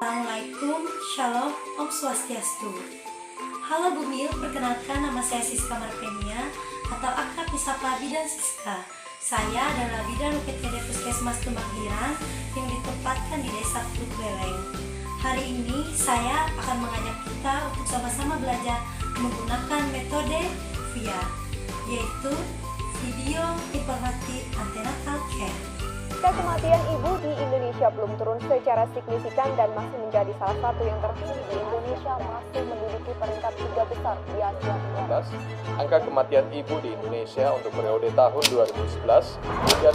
Assalamualaikum, Shalom, Om Swastiastu. Halo Bumil, perkenalkan nama saya Siska Marpenia atau akrab disapa Bidan Siska. Saya adalah bidan UPTD Puskesmas Tumbang Hirang yang ditempatkan di Desa Teluk Beleng. Hari ini saya akan mengajak kita untuk sama-sama belajar menggunakan metode VIA, yaitu Video Informatif Antenatal Care. Angka kematian ibu di Indonesia belum turun secara signifikan dan masih menjadi salah satu yang tertinggi di Indonesia, masih menduduki peringkat 3 besar di Asia. Angka kematian ibu di Indonesia untuk periode tahun 2011 hingga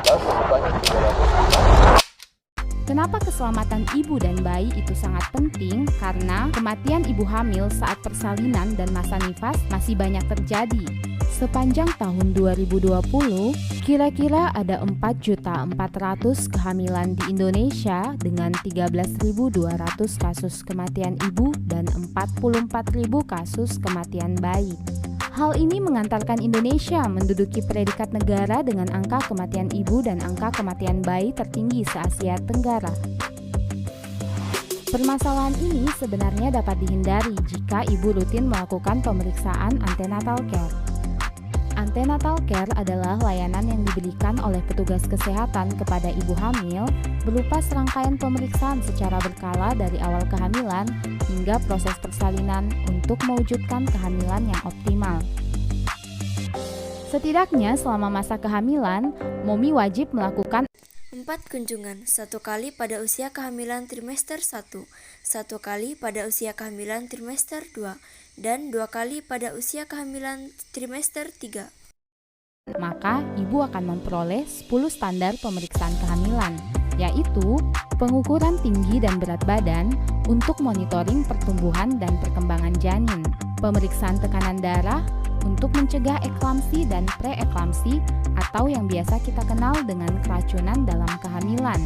2014 sebanyak 300. Kenapa keselamatan ibu dan bayi itu sangat penting? Karena kematian ibu hamil saat persalinan dan masa nifas masih banyak terjadi. Sepanjang tahun 2020, kira-kira ada 4.400.000 kehamilan di Indonesia dengan 13.200 kasus kematian ibu dan 44.000 kasus kematian bayi. Hal ini mengantarkan Indonesia menduduki predikat negara dengan angka kematian ibu dan angka kematian bayi tertinggi se-Asia Tenggara. Permasalahan ini sebenarnya dapat dihindari jika ibu rutin melakukan pemeriksaan antenatal care. Antenatal care adalah layanan yang diberikan oleh petugas kesehatan kepada ibu hamil berupa serangkaian pemeriksaan secara berkala dari awal kehamilan hingga proses persalinan untuk mewujudkan kehamilan yang optimal. Setidaknya selama masa kehamilan, Momi wajib melakukan 4 kunjungan, 1 kali pada usia kehamilan trimester 1, 1 kali pada usia kehamilan trimester 2, dan 2 kali pada usia kehamilan trimester 3. Maka ibu akan memperoleh 10 standar pemeriksaan kehamilan, yaitu pengukuran tinggi dan berat badan untuk monitoring pertumbuhan dan perkembangan janin, pemeriksaan tekanan darah untuk mencegah eklamsi dan preeklamsi atau yang biasa kita kenal dengan keracunan dalam kehamilan,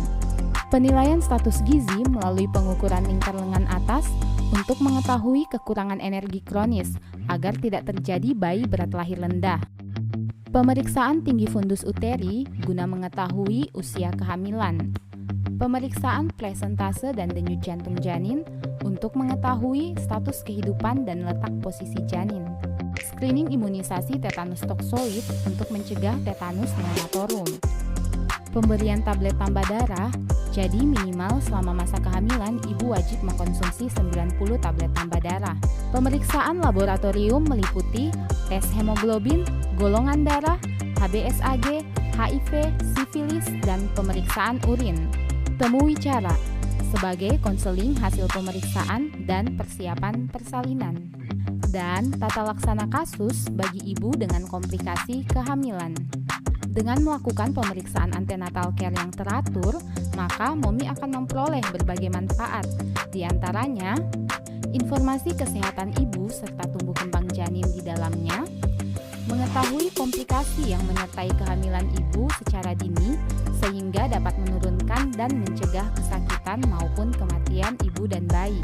penilaian status gizi melalui pengukuran lingkar lengan atas untuk mengetahui kekurangan energi kronis agar tidak terjadi bayi berat lahir rendah, pemeriksaan tinggi fundus uteri guna mengetahui usia kehamilan, pemeriksaan presentase dan denyut jantung janin untuk mengetahui status kehidupan dan letak posisi janin, screening imunisasi tetanus toksoid untuk mencegah tetanus neonatorum, pemberian tablet tambah darah. Jadi minimal selama masa kehamilan ibu wajib mengkonsumsi 90 tablet tambah darah. Pemeriksaan laboratorium meliputi tes hemoglobin, golongan darah, HbSAg, HIV, sifilis, dan pemeriksaan urin. Temui cara sebagai konseling hasil pemeriksaan dan persiapan persalinan. Dan tata laksana kasus bagi ibu dengan komplikasi kehamilan. Dengan melakukan pemeriksaan antenatal care yang teratur, maka Momi akan memperoleh berbagai manfaat, di antaranya informasi kesehatan ibu serta tumbuh kembang janin di dalamnya, mengetahui komplikasi yang menyertai kehamilan ibu secara dini sehingga dapat menurunkan dan mencegah kesakitan maupun kematian ibu dan bayi,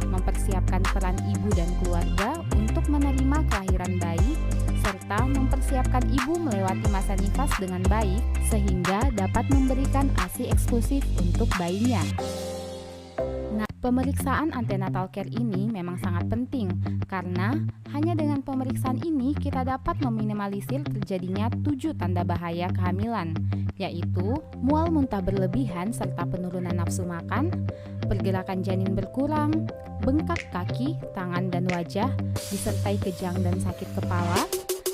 mempersiapkan peran ibu dan keluarga untuk menerima kelahiran bayi, serta mempersiapkan ibu melewati masa nifas dengan baik sehingga dapat memberikan ASI eksklusif untuk bayinya. Nah, pemeriksaan antenatal care ini memang sangat penting karena hanya dengan pemeriksaan ini kita dapat meminimalisir terjadinya 7 tanda bahaya kehamilan, yaitu mual muntah berlebihan serta penurunan nafsu makan, pergerakan janin berkurang, bengkak kaki, tangan, dan wajah, disertai kejang dan sakit kepala,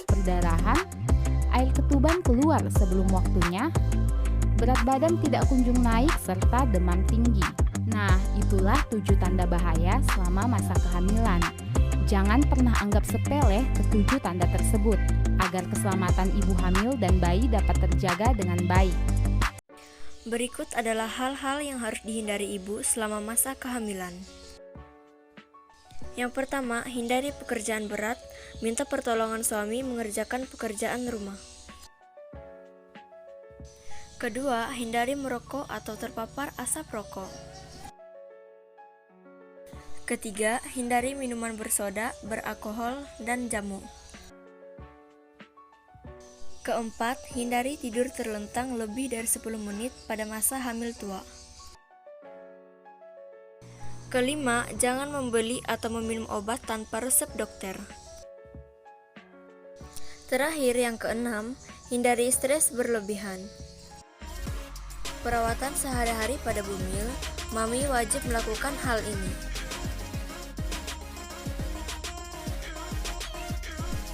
perdarahan, air ketuban keluar sebelum waktunya, berat badan tidak kunjung naik, serta demam tinggi. Nah, itulah 7 tanda bahaya selama masa kehamilan. Jangan pernah anggap sepele ke-7 tanda tersebut, agar keselamatan ibu hamil dan bayi dapat terjaga dengan baik. Berikut adalah hal-hal yang harus dihindari ibu selama masa kehamilan. Yang pertama, hindari pekerjaan berat, minta pertolongan suami mengerjakan pekerjaan rumah. Kedua, hindari merokok atau terpapar asap rokok. Ketiga, hindari minuman bersoda, beralkohol, dan jamu. Keempat, hindari tidur terlentang lebih dari 10 menit pada masa hamil tua. Kelima, jangan membeli atau meminum obat tanpa resep dokter. Terakhir, yang keenam, hindari stres berlebihan. Perawatan sehari-hari pada Bumil, Mami wajib melakukan hal ini.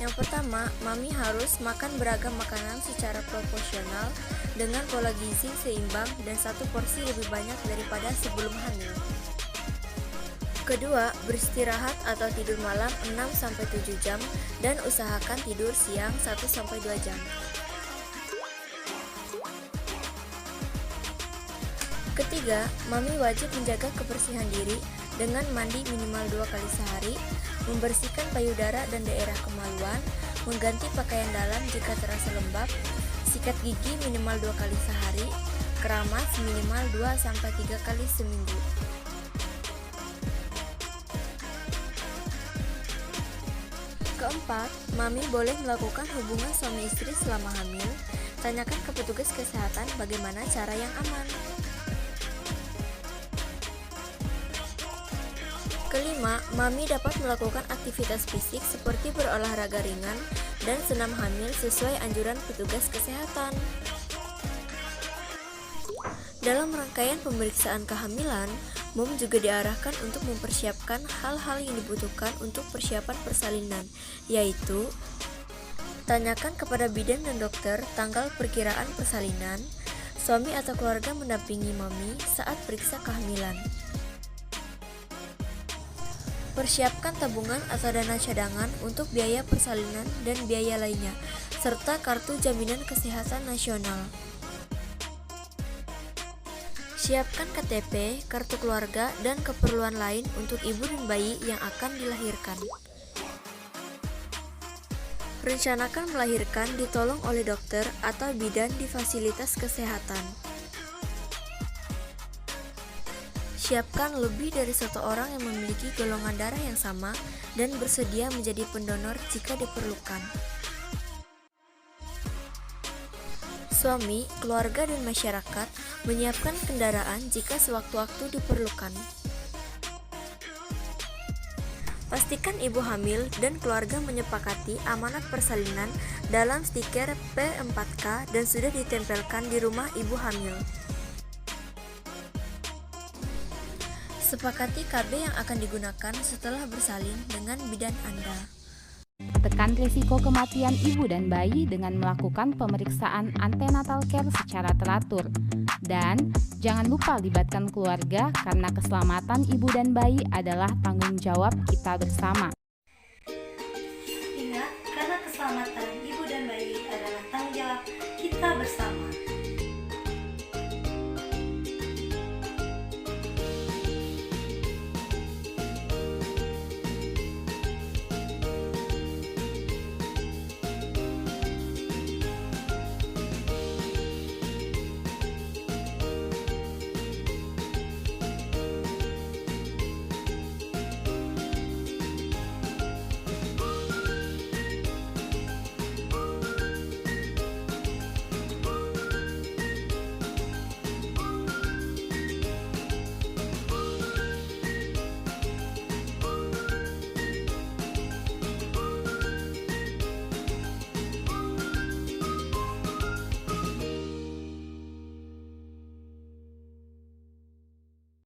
Yang pertama, Mami harus makan beragam makanan secara proporsional dengan pola gizi seimbang dan satu porsi lebih banyak daripada sebelum hamil. Kedua, beristirahat atau tidur malam 6-7 jam dan usahakan tidur siang 1-2 jam. Ketiga, Mami wajib menjaga kebersihan diri dengan mandi minimal 2 kali sehari, membersihkan payudara dan daerah kemaluan, mengganti pakaian dalam jika terasa lembab, sikat gigi minimal 2 kali sehari, keramas minimal 2-3 kali seminggu. Keempat, Mami boleh melakukan hubungan suami istri selama hamil. Tanyakan ke petugas kesehatan bagaimana cara yang aman. Kelima, Mami dapat melakukan aktivitas fisik seperti berolahraga ringan dan senam hamil sesuai anjuran petugas kesehatan. Dalam rangkaian pemeriksaan kehamilan, Mom juga diarahkan untuk mempersiapkan hal-hal yang dibutuhkan untuk persiapan persalinan, yaitu tanyakan kepada bidan dan dokter tanggal perkiraan persalinan. Suami atau keluarga mendampingi Mami saat periksa kehamilan. Persiapkan tabungan atau dana cadangan untuk biaya persalinan dan biaya lainnya, serta kartu jaminan kesehatan nasional. Siapkan KTP, kartu keluarga, dan keperluan lain untuk ibu dan bayi yang akan dilahirkan. Rencanakan melahirkan ditolong oleh dokter atau bidan di fasilitas kesehatan. Siapkan lebih dari satu orang yang memiliki golongan darah yang sama dan bersedia menjadi pendonor jika diperlukan. Suami, keluarga, dan masyarakat menyiapkan kendaraan jika sewaktu-waktu diperlukan. Pastikan ibu hamil dan keluarga menyepakati amanat persalinan dalam stiker P4K dan sudah ditempelkan di rumah ibu hamil. Sepakati KB yang akan digunakan setelah bersalin dengan bidan Anda. Tekan risiko kematian ibu dan bayi dengan melakukan pemeriksaan antenatal care secara teratur. Dan jangan lupa libatkan keluarga karena keselamatan ibu dan bayi adalah tanggung jawab kita bersama. Ingat, karena keselamatan ibu dan bayi adalah tanggung jawab kita bersama.